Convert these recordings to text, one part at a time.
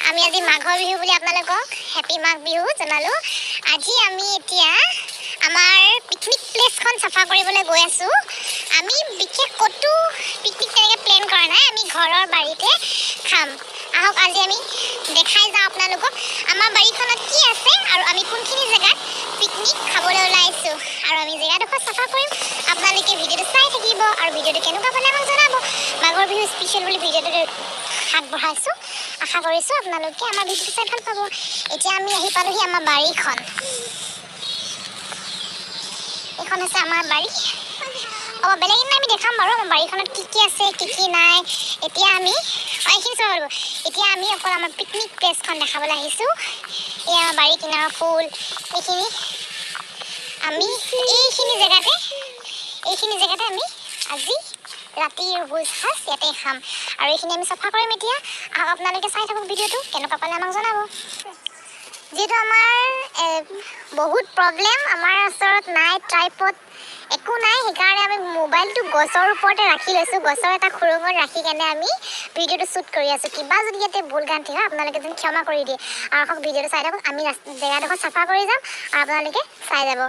আমি আজি মাঘৰ বিহু বুলি আপোনালোকক হেপী মাঘ বিহু জনালো। আজি আমি এতিয়া আমাৰ পিকনিক প্লেচখন চাফা কৰিবলৈ গৈ আছো। আমি বিশেষ কতো পিকনিক তেনেকৈ প্লেন কৰা নাই, আমি ঘৰৰ বাৰীতে খাম। আহক আজি আমি দেখাই যাওঁ আপোনালোকক আমাৰ বাৰীখনত কি আছে আৰু আমি কোনখিনি জেগাত পিকনিক খাবলৈ ওলাইছো। আৰু আমি জেগাডোখৰ চাফা কৰিম, আপোনালোকে ভিডিঅ'টো চাই থাকিব আৰু ভিডিঅ'টো কেনেকুৱা পালে আমাক জনাব। মাঘৰ বিহু স্পেচিয়েল বুলি ভিডিঅ'টো আগবঢ়াইছো, আশা কৰিছোঁ আপোনালোকে আমাৰ ভিডিঅ'টো চাই ভাল পাব। এতিয়া আমি আহি পালোহি আমাৰ বাৰীখন। এইখন আছে আমাৰ বাৰী। বেলেগ দিনা আমি দেখাম বাৰু আমাৰ বাৰীখনত কি কি আছে কি কি নাই। এতিয়া আমি এইখিনি চাব লাগিব। এতিয়া আমি অকল আমাৰ পিকনিক প্লেচখন দেখাবলৈ আহিছোঁ। এই আমাৰ বাৰী কিনাৰৰ ফুল, এইখিনি আমি এইখিনি জেগাতে আমি আজি ৰাতিৰ ভোজ সাজ ইয়াতে খাম আৰু এইখিনি আমি চাফা কৰিম। এতিয়া আপোনালোকে চাই থাকক ভিডিঅ'টো, কেনেকুৱা পালে আমাক জনাব। যিহেতু আমাৰ বহুত প্ৰব্লেম, আমাৰ ওচৰত নাই ট্ৰাইপড, একো নাই, সেইকাৰণে আমি মোবাইলটো গছৰ ওপৰতে ৰাখি লৈছোঁ। গছৰ এটা খুৰুঙত ৰাখি কেনে আমি ভিডিঅ'টো শ্বুট কৰি আছোঁ। কিবা যদি ইয়াতে ভুল গান থাকে আপোনালোকে যেন ক্ষমা কৰি দিয়ে। আৰু ভিডিঅ'টো চাই থাকক, আমি জেগাডোখৰ চাফা কৰি যাম আৰু আপোনালোকে চাই যাব।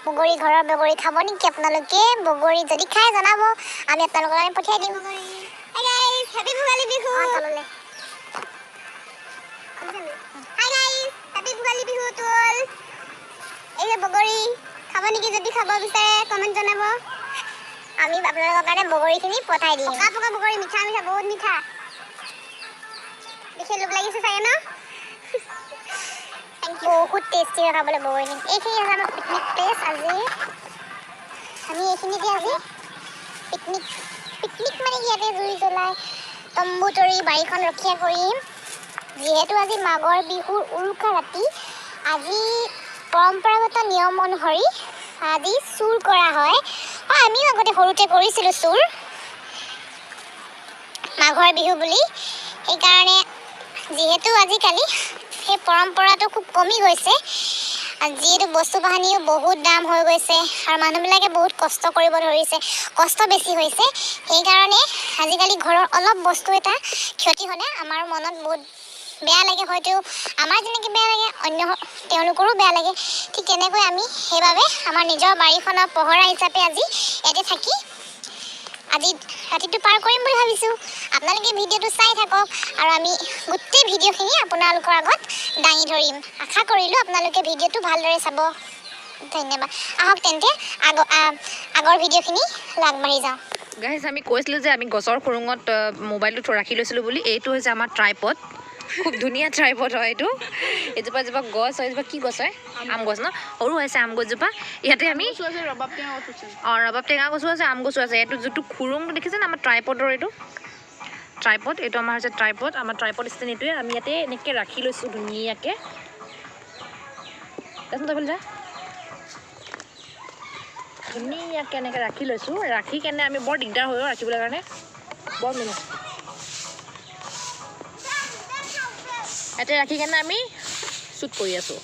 বগৰী ঘৰৰ বগৰী খাব নেকি আপোনালোকে? বগৰী যদি খাই জনাব, আমি আপোনালোকৰ কাৰণে পঠিয়াই দিম। Hi guys, happy Bhogali Bihu. Hi guys, happy Bhogali Bihu to all. এই যে বগৰী খাব নেকি? যদি খাব বিচাৰে কমেণ্ট জনাব, আমি আপোনালোকৰ কাৰণে বগৰীখিনি পঠাই দিম। পকা পকা বগৰী, মিঠা মিঠা, বহুত মিঠা। দেখি লোভ লাগিছে চাগে ন? বহুত টেষ্টি খাবলৈ বগৰীখিনি। এইখিনি আছে আমাৰ পিকনিক প্লেচ। আজি আমি এইখিনিতে আজি পিকনিক পিকনিক মানে ইয়াতে জুই জ্বলাই তম্বু তৰি বাৰীখন ৰক্ষা কৰিম যিহেতু আজি মাঘৰ বিহুৰ উৰুকা ৰাতি আজি পৰম্পৰাগত নিয়ম অনুসৰি আজি চুৰ কৰা হয় আমিও আগতে সৰুতে কৰিছিলোঁ চুৰ মাঘৰ বিহু বুলি সেইকাৰণে যিহেতু আজিকালি সেই পৰম্পৰাটো খুব কমি গৈছে যিহেতু বস্তু বাহানিও বহুত দাম হৈ গৈছে আৰু মানুহবিলাকে বহুত কষ্ট কৰিব ধৰিছে কষ্ট বেছি হৈছে সেইকাৰণে আজিকালি ঘৰৰ অলপ বস্তু এটা ক্ষতি হ'লে আমাৰ মনত বহুত বেয়া লাগে হয়তো আমাৰ যেনেকৈ বেয়া লাগে অন্য তেওঁলোকৰো বেয়া লাগে ঠিক তেনেকৈ আমি সেইবাবে আমাৰ নিজৰ বাৰীখনৰ পহৰা হিচাপে আজি ইয়াতে থাকি আজি ৰাতিটো পাৰ কৰিম বুলি ভাবিছোঁ আপোনালোকে ভিডিঅ'টো চাই থাকক আৰু আমি গোটেই ভিডিঅ'খিনি আপোনালোকৰ আগত দাঙি ধৰিম আশা কৰিলোঁ আপোনালোকে ভিডিঅ'টো ভালদৰে চাব ধন্যবাদ আহক তেন্তে আগৰ ভিডিঅ'খিনি আগবাঢ়ি যাওঁ গাইজ আমি কৈছিলোঁ যে আমি গছৰ খুৰুঙত মোবাইলটো ৰাখি লৈছিলোঁ বুলি এইটো হৈছে আমাৰ ট্ৰাইপড খুব ধুনীয়া ট্ৰাইপড হয় এইটো এজোপা গছ হয় এজোপা কি গছ হয় আম গছ ন সৰু হৈছে আম গছজোপা ইয়াতে আমি ৰবাব টেঙা গছো আছে আম গছো আছে এইটো যিটো খুৰুংটো দেখিছে না আমাৰ ট্ৰাইপডৰ এইটো আমাৰ হৈছে ট্ৰাইপড আমাৰ ট্ৰাইপড ষ্টেণ্ড এইটোৱে আমি ইয়াতে এনেকৈ ৰাখি লৈছোঁ ধুনীয়াকৈ ধুনীয়াকৈ এনেকৈ ৰাখি লৈছোঁ ৰাখি কেনে আমি বৰ দিগদাৰ হৈ ৰাখিবলৈ কাৰণে বৰ মিলো ইয়াতে ৰাখি কেনে আমি শ্বুট কৰি আছোঁ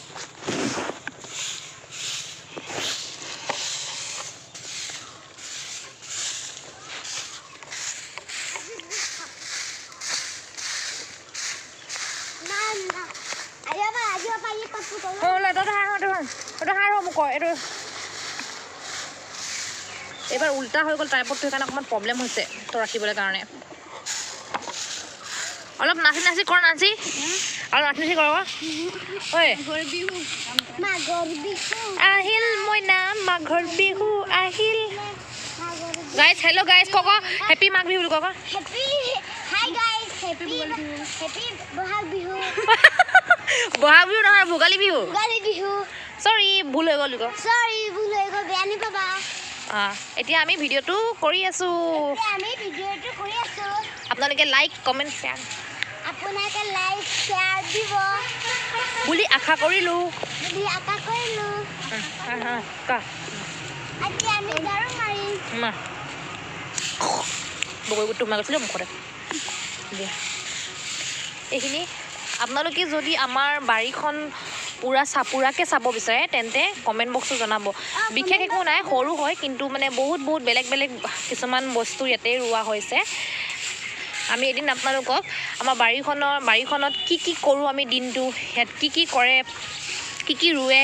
এইবাৰ উল্টা হৈ গ'ল ট্ৰাইপডটো সেইকাৰণে অকণমান প্ৰব্লেম হৈছে তো ৰাখিবলৈ কাৰণে অলপ নাচি নাচি কৰ নাচি আৰু নাচি নাচি কৰ ঐ আহিল মইনা মাঘৰ বিহু আহিল গাইজ হেল্ল' গাইজ কক হেপী মাঘ বিহু বুলি কক বহাগ বিহু নহয় ভোগালী বিহু চৰি ভুল হৈ গ'ল বেয়া নাপাবা এতিয়া আমি ভিডিঅ'টো কৰি আছোঁ আপোনালোকে লাইক কমেণ্ট শ্বেয়াৰ বুলি আশা কৰিলোঁ বগৰীগুটো সোমাই গৈছিলে মুখতে দিয়া এইখিনি আপোনালোকে যদি আমাৰ বাৰীখন পুৰাকৈ চাব বিচাৰে তেন্তে কমেণ্ট বক্সত জনাব বিশেষ একো নাই সৰু হয় কিন্তু মানে বহুত বেলেগ কিছুমান বস্তু ইয়াতে ৰোৱা হৈছে আমি এদিন আপোনালোকক আমাৰ বাৰীখনত কি কৰোঁ আমি দিনটো ইয়াত কি কৰে কি ৰুৱে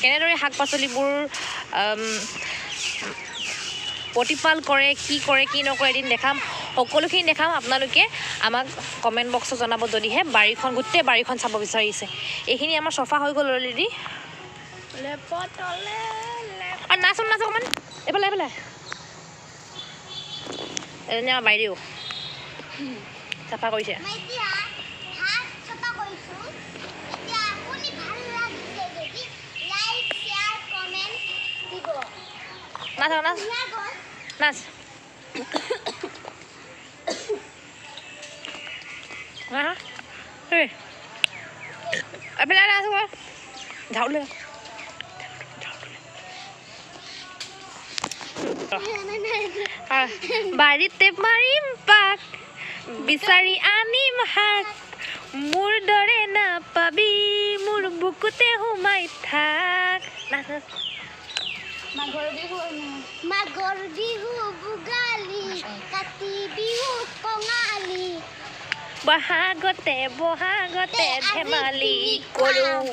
কেনেদৰে শাক পাচলিবোৰ প্ৰতিপাল কৰে কি নকৰে এদিন দেখাম সকলোখিনি দেখাম আপোনালোকে আমাক কমেণ্ট বক্সত জনাব যদিহে গোটেই বাৰীখন চাব বিচাৰিছে এইখিনি আমাৰ চফা হৈ গ'ল অলৰেডি আৰু নাচ অকণমান এইফালে এজনী আমাৰ বাইদেউ চাফা কৰিছে নাচ ঝাউলে বাৰীতে মাৰিম পাক বিচাৰি আনিম শাক মোৰ দৰে নাপাবি মোৰ বুকুতে সোমাই থাক মাঘৰ বিহু ভোগালী কাতি বিহু কঙালী বহাগতে ধেমালি কৰোঁ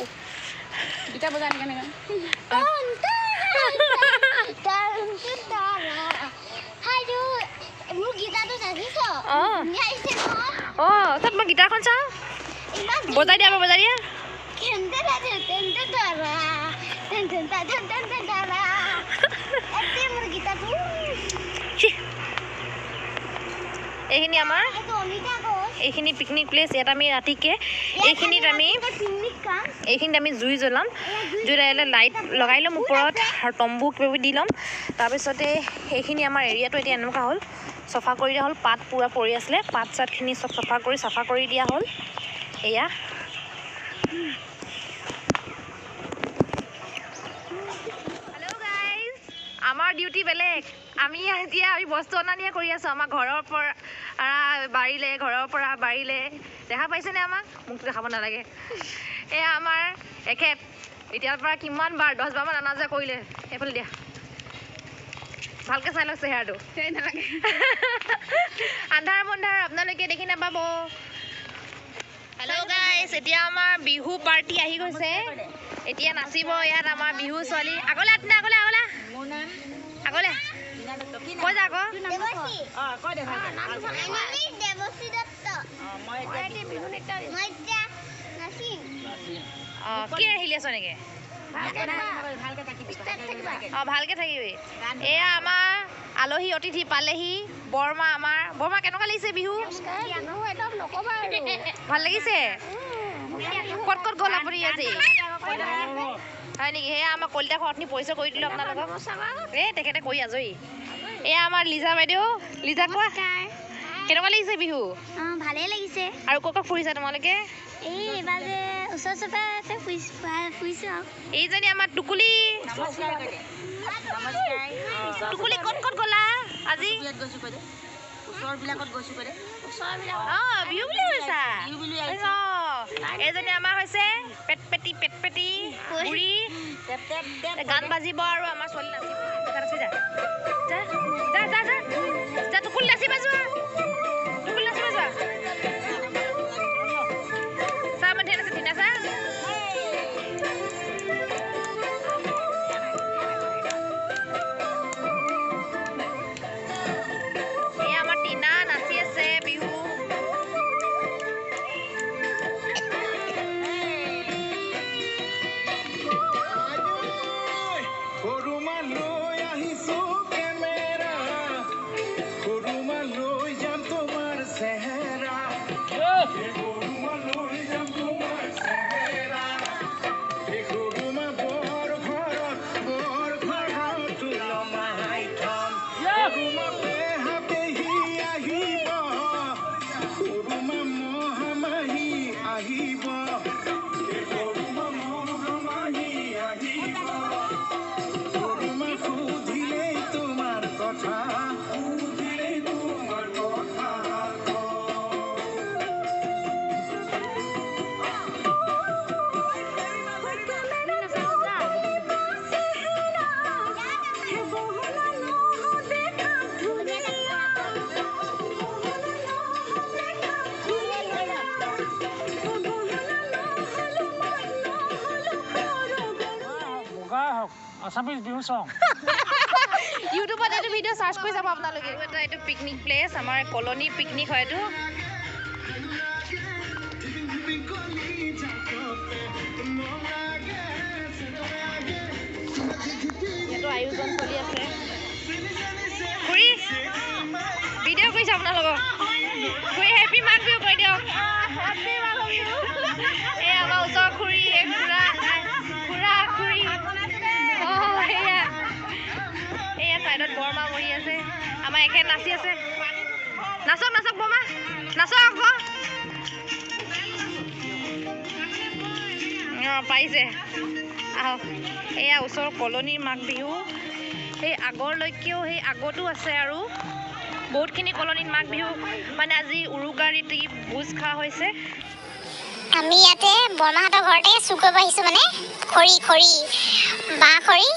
গীতা বজা কেনেকৈ মোৰ গীতাটো জানিছ তাত মই গীটাৰখন চাওঁ বজাই দিয়া এইখিনি আমাৰ এইখিনি পিকনিক প্লেচ ইয়াত আমি ৰাতিকে এইখিনিত আমি জুই জ্বলাম জুই লাইট লগাই ল'ম ওপৰত আৰু তম্বু কিবা দি ল'ম তাৰপিছতে এইখিনি আমাৰ এৰিয়াটো এতিয়া এনেকুৱা হ'ল চফা কৰি দিয়া হ'ল পাত পূৰা পৰি আছিলে পাত চাতখিনি চব চাফা কৰি দিয়া হ'ল এয়া হেল্ল' গাইজ আমাৰ ডিউটি বেলেগ আমি এতিয়া বস্তু অনা নিয়া কৰি আছোঁ আমাৰ ঘৰৰ পৰা বাৰীলে দেখা পাইছেনে আমাক মোকতো দেখাব নালাগে এয়া আমাৰ এখেত এতিয়াৰ পৰা কিমান বাৰ 10 বাৰমান অনা যোৱা কৰিলে সেইফালে দিয়া ভালকৈ চাই লওক চেহেৰাটো নালাগে আন্ধাৰ মন্ধাৰ আপোনালোকে দেখি নাপাব হেল্ল' গাইজ এতিয়া আমাৰ বিহু পাৰ্টি আহি গৈছে এতিয়া নাচিব ইয়াত আমাৰ বিহু ছোৱালী আগলৈ কৈ যা আকৌ কি আহিলি আছ নেকি ভালকৈ থাকিবি এয়া আমাৰ আলহী অতিথি পালেহি বৰমা কেনেকুৱা লাগিছে বিহু ভাল লাগিছে ক'ত গ'ল আপুনি আজি হয় নেকি সেয়া আমাৰ কলিতা ঘৰতনি পৰিচয় কৰি দিলোঁ আপোনালোকক তেখেতে কৰি আজৰি এয়া আমাৰ লিজা বাইদেউ লিজা কোৱা কেনেকুৱা লাগিছে বিহু ভালেই লাগিছে আৰু ক'ত ফুৰিছা তোমালোকে এইবাৰ যে ওচৰ চপাতে ফুৰিছোঁ এইজনী আমাৰ টুকুলি ক'ত গ'লা আজি বিহু বুলি কৈছা এইজনী আমাৰ হৈছে পেটপেটি বুঢ়ী গান বাজিব আৰু আমাৰ ছোৱালী নাচিব যা টুকুলি নাচিব যোৱা চা মই ঢেৰ আছে ধিনা চা Assamese bihu song. ইউটিউবত এইটো ভিডিঅ' চাৰ্চ কৰি যাব আপোনালোকে এইটো পিকনিক প্লেচ আমাৰ কলনী পিকনিক হয় এইটো ইয়াতো আয়োজন চলি আছে খুৰী ভিডিঅ' কৰিছে আপোনালোকক খুৰী হেপী মাঘ বিহু কৈ দিয়ক এই আমাৰ ওচৰৰ খুৰী খুৰী এয়া চাইডত বৰমা বহি আছে আমাৰ এখেত নাচি আছে নাচক বৰমা নাচক আকৌ পাৰিছে আহক এয়া ওচৰৰ কলনীৰ মাঘ বিহু সেই আগলৈকেও সেই আগতো আছে আৰু বহুতখিনি কলনীত মাঘ বিহু মানে আজি উৰুকাৰীতি ভোজ খোৱা হৈছে আমি ইয়াতে বৰমাহঁতৰ ঘৰতে চুৰ কৰিব আহিছোঁ মানে খৰি বাঁহ খৰি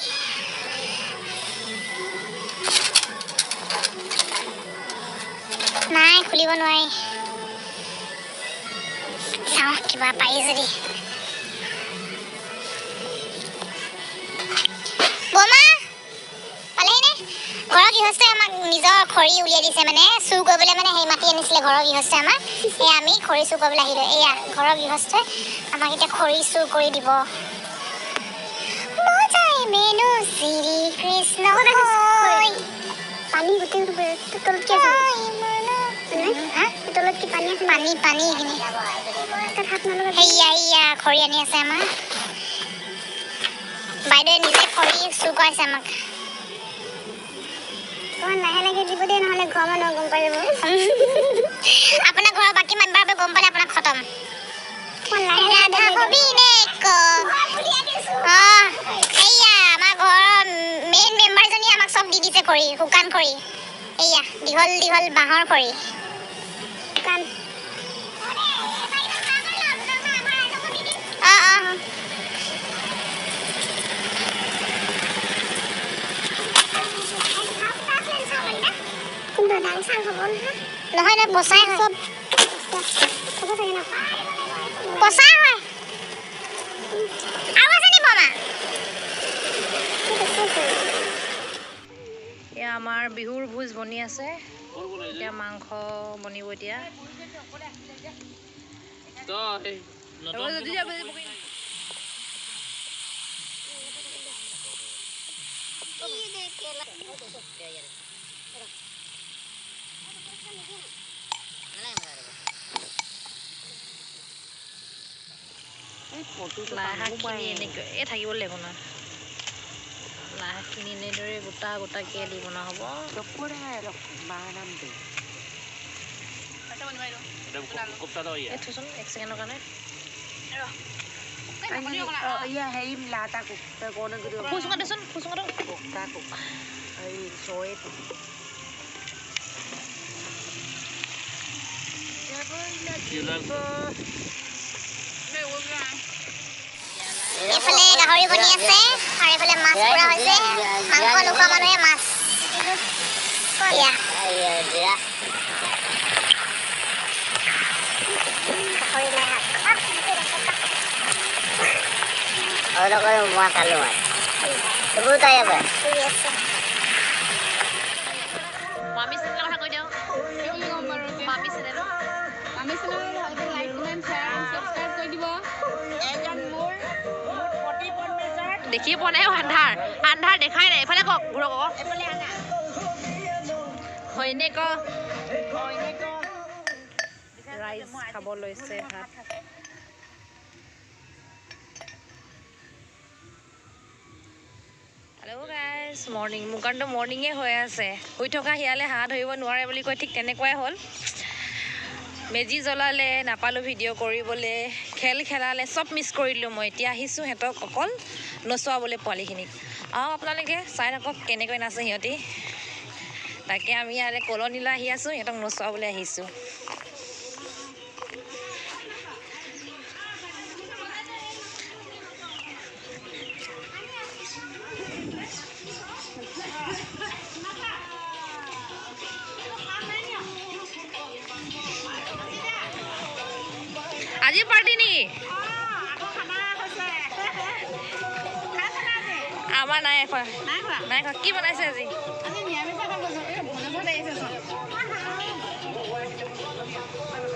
নাই খুলিব নোৱাৰি চাওঁ কিবা পাৰি যদি বৰমা পালেহিনে ঘৰৰ গৃহস্থই আমাক নিজৰ খৰি উলিয়াই দিছে মানে চুৰ কৰিবলৈ মানে সেই মাটি আনিছিলে ঘৰৰ গৃহস্থই আমাক এই আমি খৰি চুৰ কৰিবলৈ আহিলোঁ এয়া ঘৰৰ গৃহস্থই আমাক এতিয়া খৰি চুৰ কৰি দিব মেনু শ্ৰী কৃষ্ণ পানী গোটেই তলত কি আছে পানী পানী এইখিনি সেয়া খৰি আনি আছে আমাৰ বাইদেৱে নিজে খৰি চুকুৱাইছে আমাক লাহে লাহে দিব দেই নহ'লে ঘৰৰ মানুহে গম পাই যাব আপোনাৰ ঘৰৰ বাকী মেম্বাৰবোৰে গম পালে আপোনাক খতম ৰাধা ভৱিনেক সেয়া আমাৰ ঘৰৰ মেইন মেম্বাৰজনীয়ে আমাক চব দি দিছে খৰি শুকান খৰি এয়া দীঘল দীঘল বাঁহৰ খৰি শুকান নহয় নহয় পচাই হয় পচাই হয় আৰু আছে নি বমা এয়া আমাৰ বিহুৰ ভোজ বনি আছে এতিয়া মাংস বনিব এতিয়া লাই শাকখিনি এনেকৈ থাকিব লাগিব ন লাই শাকখিনি এনেদৰে গোটা গোটাকৈ দি বনোৱা হ'ব থৈচোন এক ছেকেণ্ডৰ কাৰণে ফুচুঙা দেচোন ফুচুঙাটো এইফালে গাহৰি বনি আছে আৰু এইফালে মাছ পুৰা হৈছে মাংস নোখোৱা মানুহে মাছ মামী চেনেলৰ কথা কৈ দিওঁ মামী চেনেল দেখিয়ে পোৱা নাই আন্ধাৰ আন্ধাৰ দেখাই নাই এইফালে কওক ঘূৰক আকৌ হয়নে ক ৰাইজ খাব লৈছে ভাত হেল্ল' গাইজ মৰ্ণিং মোৰ কাৰণেতো মৰ্ণিঙে হৈ আছে শুই থকা শিয়ালে হাঁহ ধৰিব নোৱাৰে বুলি কয় ঠিক তেনেকুৱাই হ'ল মেজি জ্বলালে নাপালোঁ ভিডিঅ' কৰিবলৈ খেল খেলালে চব মিছ কৰিলোঁ মই এতিয়া আহিছোঁ সিহঁতক অকল নচোৱাবলৈ পোৱালিখিনিক আপোনালোকে চাই থাকক কেনেকৈ নাচে সিহঁতি তাকে আমি ইয়াৰে কলনীলৈ আহি আছোঁ সিহঁতক নচোৱাবলৈ আহিছোঁ আজি পাৰ্টি নেকি আমাৰ নাই খোৱা নাই খোৱা কি বনাইছে আজি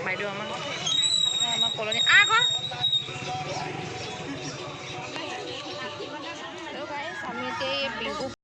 বাইদেউ আমাৰ কলনী আকৌ আমি এতিয়া বিহু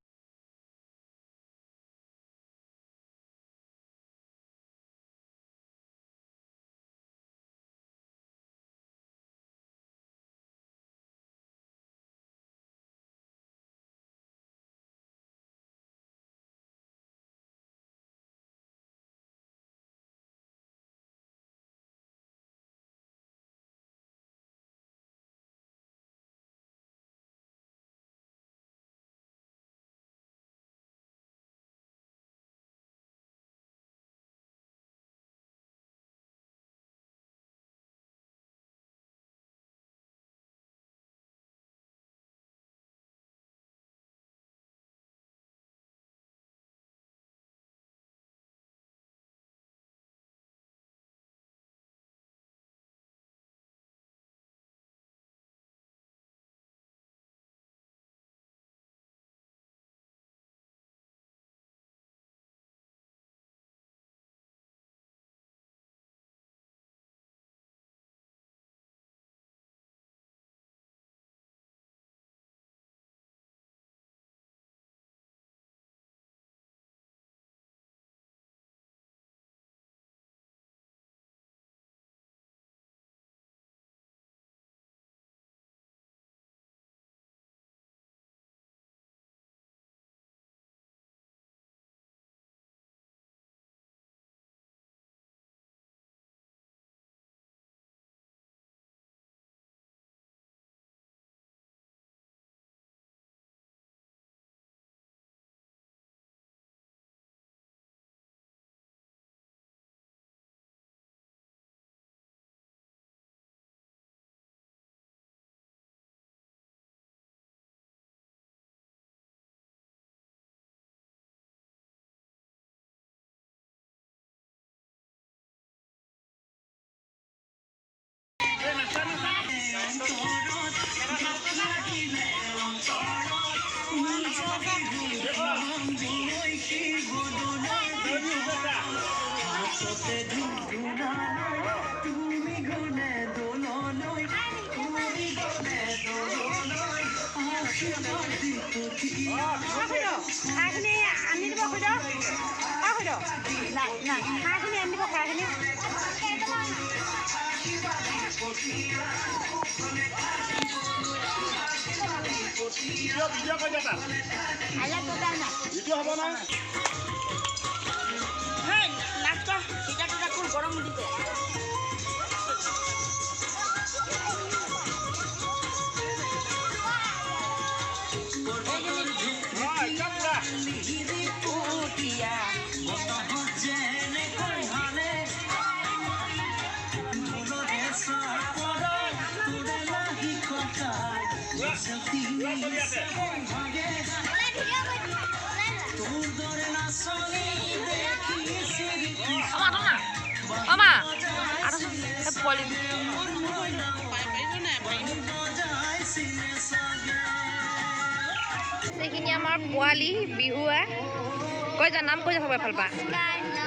সেইখিনি আমাৰ পোৱালি বিহুৱা কৈ যা নাম কৈ যা সবাই ভাল পা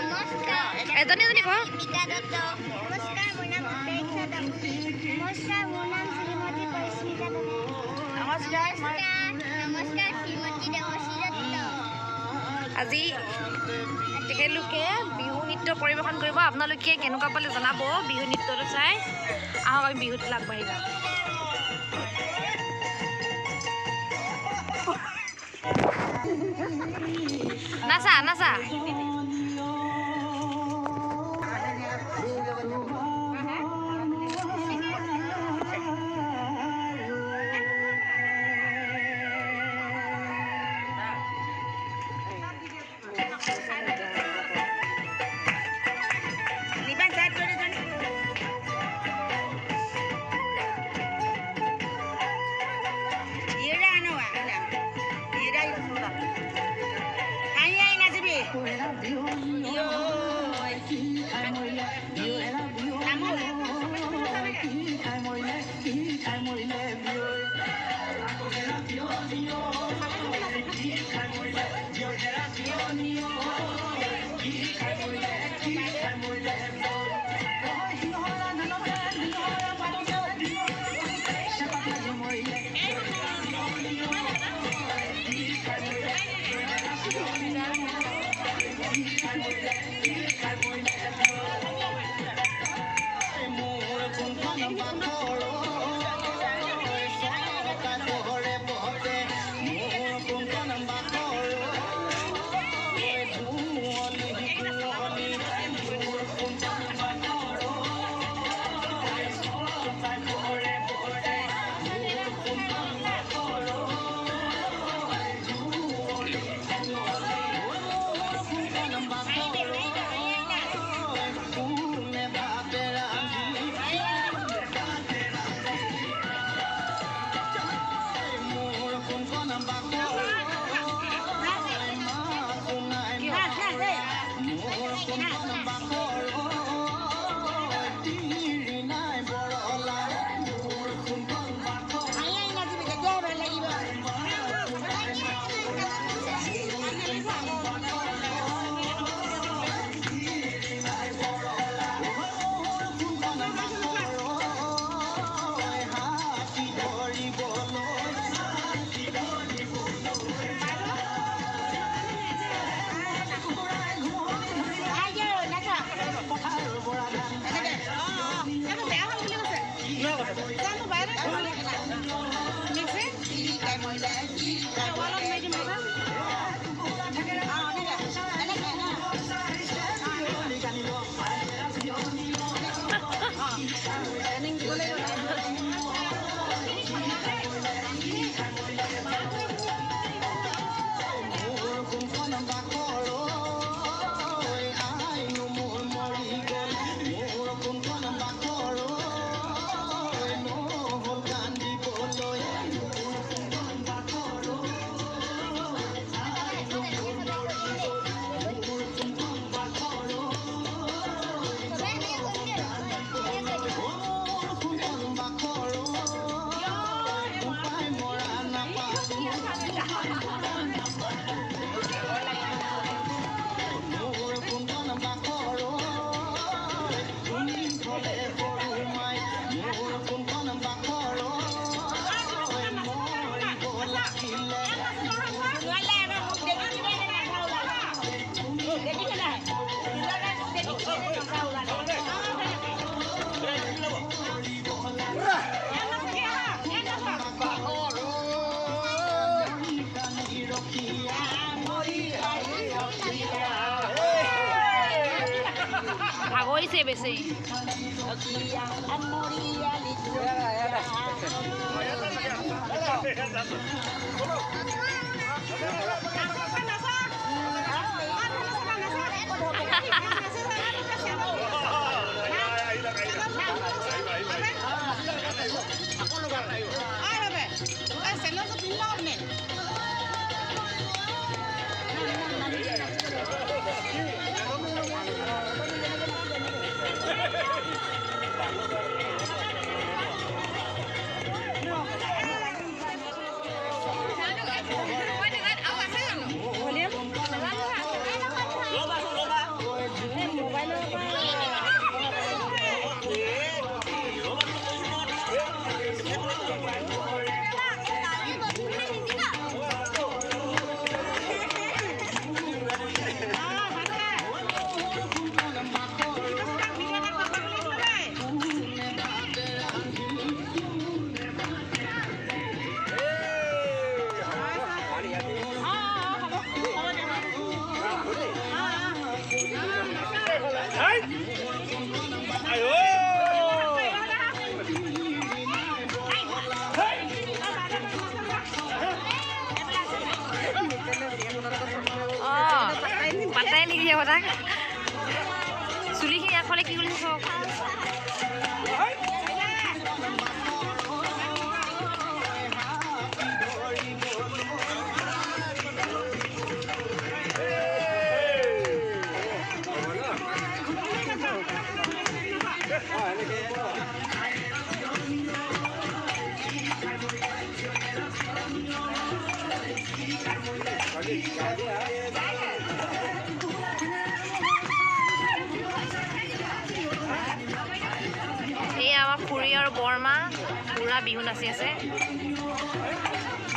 নমস্কাৰ এজনী এজনী কওঁ দীপিকা দত্ত নমস্কাৰ মোৰ নাম অপেক্ষা দত্ত নমস্কাৰ মোৰ নাম শ্ৰীমতী পৰিস্মিতা দত্ত নমস্কাৰ নমস্কাৰ শ্ৰীমতী দেৱশ্ৰী দত্ত আজি তেখেতলোকে বিহু নৃত্য পৰিৱেশন কৰিব আপোনালোকে কেনেকুৱা পালে জনাব বিহু নৃত্যটো চাই আহক আমি বিহুত আগবাঢ়ি যাওঁ নাচা নাচা ভাগৰিছে বেছি পাতাই নিদিয়ে তাক চুলিখিনি আগফালে কি কৰিছে চাওক এই আমাৰ খুৰী আৰু বৰমা খুৰা বিহু নাচি আছে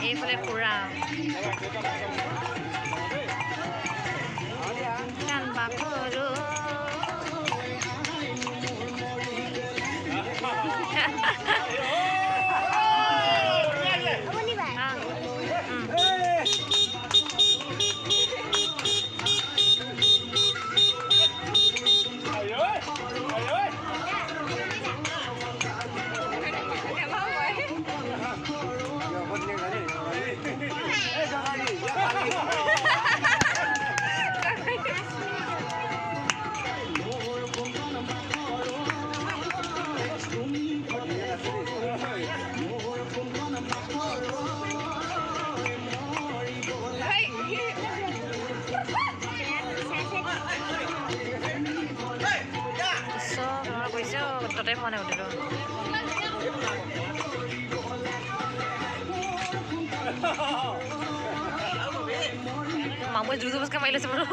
এইফালে খুৰা কানবা কৰো ততে পোৱা নাই উঠিলো মামুৱে জোৰ জবৰদস্তি মাৰি লৈছে বাৰু